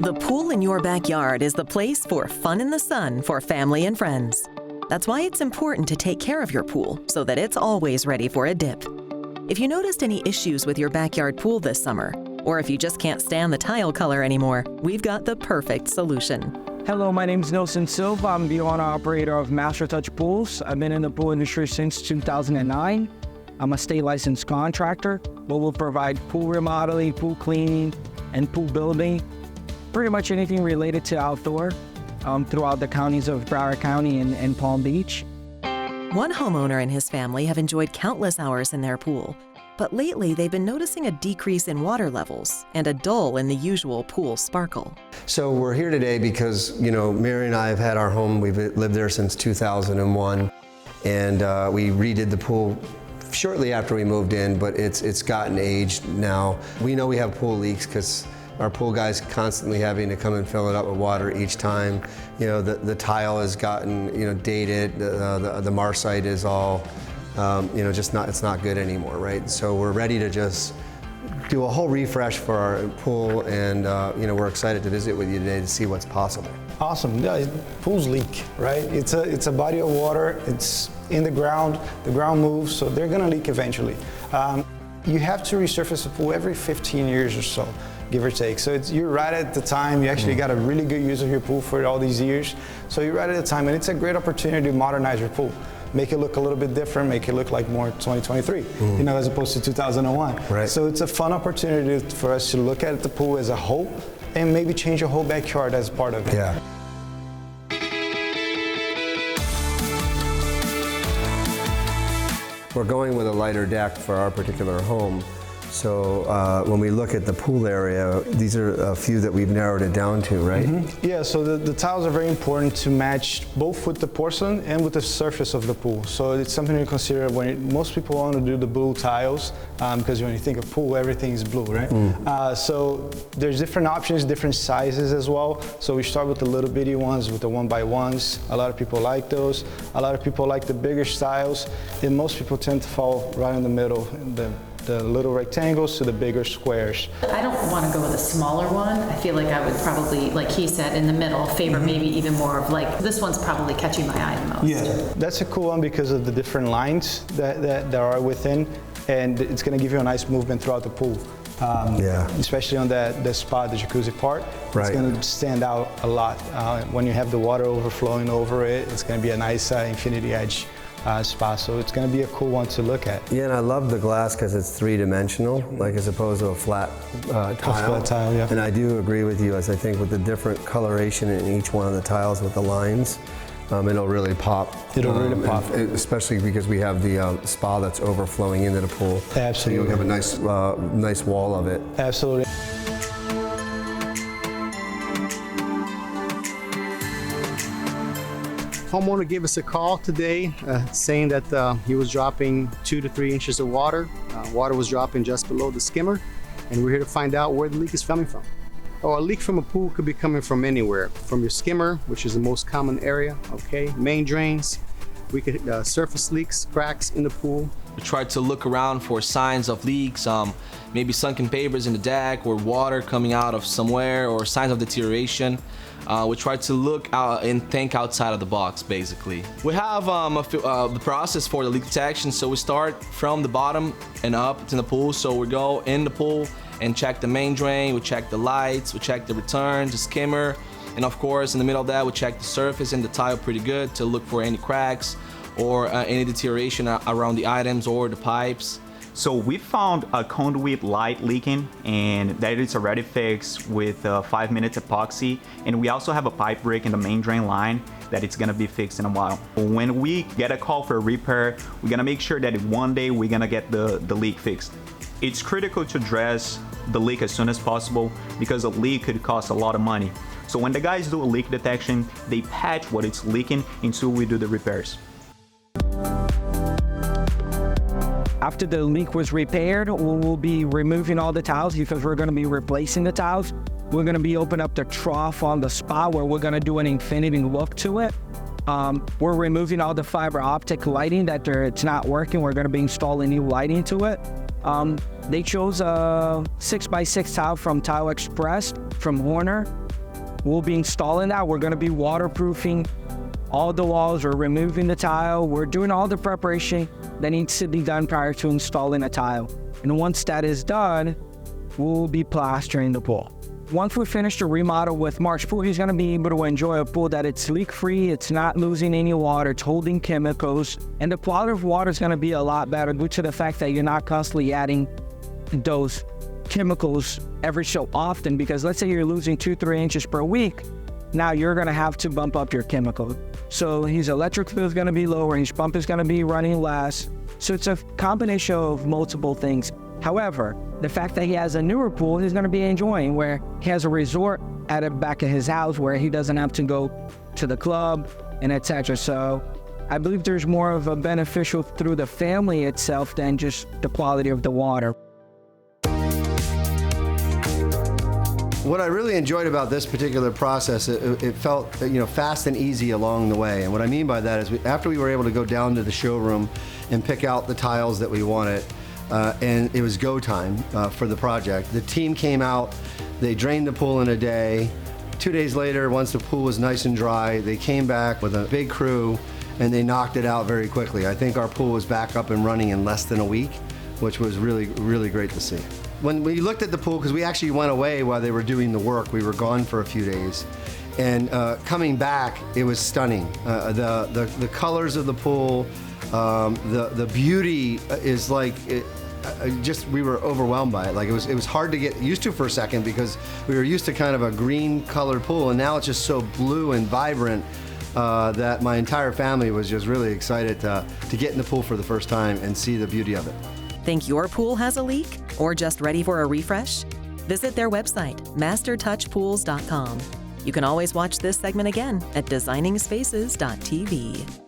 The pool in your backyard is the place for fun in the sun for family and friends. That's why it's important to take care of your pool so that it's always ready for a dip. If you noticed any issues with your backyard pool this summer, or if you just can't stand the tile color anymore, we've got the perfect solution. Hello, my name is Nelson Silva. I'm the owner-operator of Master Touch Pools. I've been in the pool industry since 2009. I'm a state licensed contractor, but we'll provide pool remodeling, pool cleaning, and pool building. Pretty much anything related to outdoor throughout the counties of Broward County and Palm Beach. One homeowner and his family have enjoyed countless hours in their pool, but lately they've been noticing a decrease in water levels and a dull in the usual pool sparkle. So we're here today because, Mary and I have had our home, we've lived there since 2001, and we redid the pool shortly after we moved in, but it's gotten aged now. We know we have pool leaks because our pool guy's constantly having to come and fill it up with water each time. The tile has gotten, dated, the marcite is all, it's not good anymore, right? So we're ready to just do a whole refresh for our pool, and we're excited to visit with you today to see what's possible. Awesome. Yeah, pools leak, right? It's a body of water. It's in the ground moves, so they're gonna leak eventually. You have to resurface the pool every 15 years or so, give or take. So you're right at the time. You actually got a really good use of your pool for all these years. So you're right at the time, and it's a great opportunity to modernize your pool. Make it look a little bit different, make it look like more 2023, as opposed to 2001. Right. So it's a fun opportunity for us to look at the pool as a whole and maybe change your whole backyard as part of it. Yeah. We're going with a lighter deck for our particular home. So when we look at the pool area, these are a few that we've narrowed it down to, right? Yeah, so the tiles are very important to match both with the porcelain and with the surface of the pool. So it's something to consider when most people want to do the blue tiles, because when you think of pool, everything is blue, right? So there's different options, different sizes as well. So we start with the little bitty ones, with the 1x1s. A lot of people like those. A lot of people like the bigger styles, and most people tend to fall right in the middle, the little rectangles to the bigger squares. I don't want to go with a smaller one. I feel like I would probably, like he said, in the middle, favor maybe even more of this one's probably catching my eye the most. Yeah, that's a cool one because of the different lines that are within, and it's going to give you a nice movement throughout the pool. Especially on the spa, the jacuzzi part, it's going to stand out a lot. When you have the water overflowing over it, it's going to be a nice infinity edge spa, so it's going to be a cool one to look at. Yeah, and I love the glass because it's three-dimensional, as opposed to a flat tile. A flat tile, yeah. And I do agree with you, as I think with the different coloration in each one of the tiles with the lines, it'll really pop. It'll really pop. Especially because we have the spa that's overflowing into the pool. Absolutely. So you have a nice wall of it. Absolutely. Homeowner gave us a call today saying that he was dropping 2 to 3 inches of water. Water was dropping just below the skimmer, and we're here to find out where the leak is coming from. A leak from a pool could be coming from anywhere. From your skimmer, which is the most common area, main drains. We could surface leaks, cracks in the pool. We try to look around for signs of leaks, maybe sunken papers in the deck or water coming out of somewhere or signs of deterioration. We try to look out and think outside of the box, basically. We have the process for the leak detection, so we start from the bottom and up to the pool. So we go in the pool and check the main drain, we check the lights, we check the return, the skimmer, and of course in the middle of that we check the surface and the tile pretty good to look for any cracks or any deterioration around the items or the pipes. So we found a conduit light leaking, and that is already fixed with 5 minutes epoxy. And we also have a pipe break in the main drain line that it's gonna be fixed in a while. When we get a call for a repair, we're gonna make sure that one day we're gonna get the leak fixed. It's critical to address the leak as soon as possible because a leak could cost a lot of money. So when the guys do a leak detection, they patch what it's leaking until we do the repairs. After the leak was repaired, we will be removing all the tiles because we're going to be replacing the tiles. We're going to be opening up the trough on the spa where we're going to do an infinity look to it. We're removing all the fiber optic lighting that it's not working. We're going to be installing new lighting to it. They chose a 6x6 tile from Tile Express from Warner. We'll be installing that. We're going to be waterproofing all the walls. We're removing the tile. We're doing all the preparation that needs to be done prior to installing a tile. And once that is done, we'll be plastering the pool. Once we finish the remodel with Mark's pool, he's going to be able to enjoy a pool that it's leak-free, it's not losing any water, it's holding chemicals, and the quality of water is going to be a lot better due to the fact that you're not constantly adding those chemicals every so often, because let's say you're losing 2-3 inches per week, now you're going to have to bump up your chemical. So his electric bill is going to be lower, his pump is going to be running less. So it's a combination of multiple things. However, the fact that he has a newer pool, he's going to be enjoying, where he has a resort at the back of his house where he doesn't have to go to the club and etc. So I believe there's more of a beneficial through the family itself than just the quality of the water. What I really enjoyed about this particular process, it felt fast and easy along the way. And what I mean by that is after we were able to go down to the showroom and pick out the tiles that we wanted, and it was go time for the project. The team came out, they drained the pool in a day. 2 days later, once the pool was nice and dry, they came back with a big crew and they knocked it out very quickly. I think our pool was back up and running in less than a week, which was really, really great to see. When we looked at the pool, because we actually went away while they were doing the work, we were gone for a few days, and coming back, it was stunning. The colors of the pool, the beauty is like, we were overwhelmed by it. Like it was hard to get used to for a second, because we were used to kind of a green colored pool, and now it's just so blue and vibrant that my entire family was just really excited to get in the pool for the first time and see the beauty of it. Think your pool has a leak or just ready for a refresh? Visit their website, mastertouchpools.com. You can always watch this segment again at designingspaces.tv.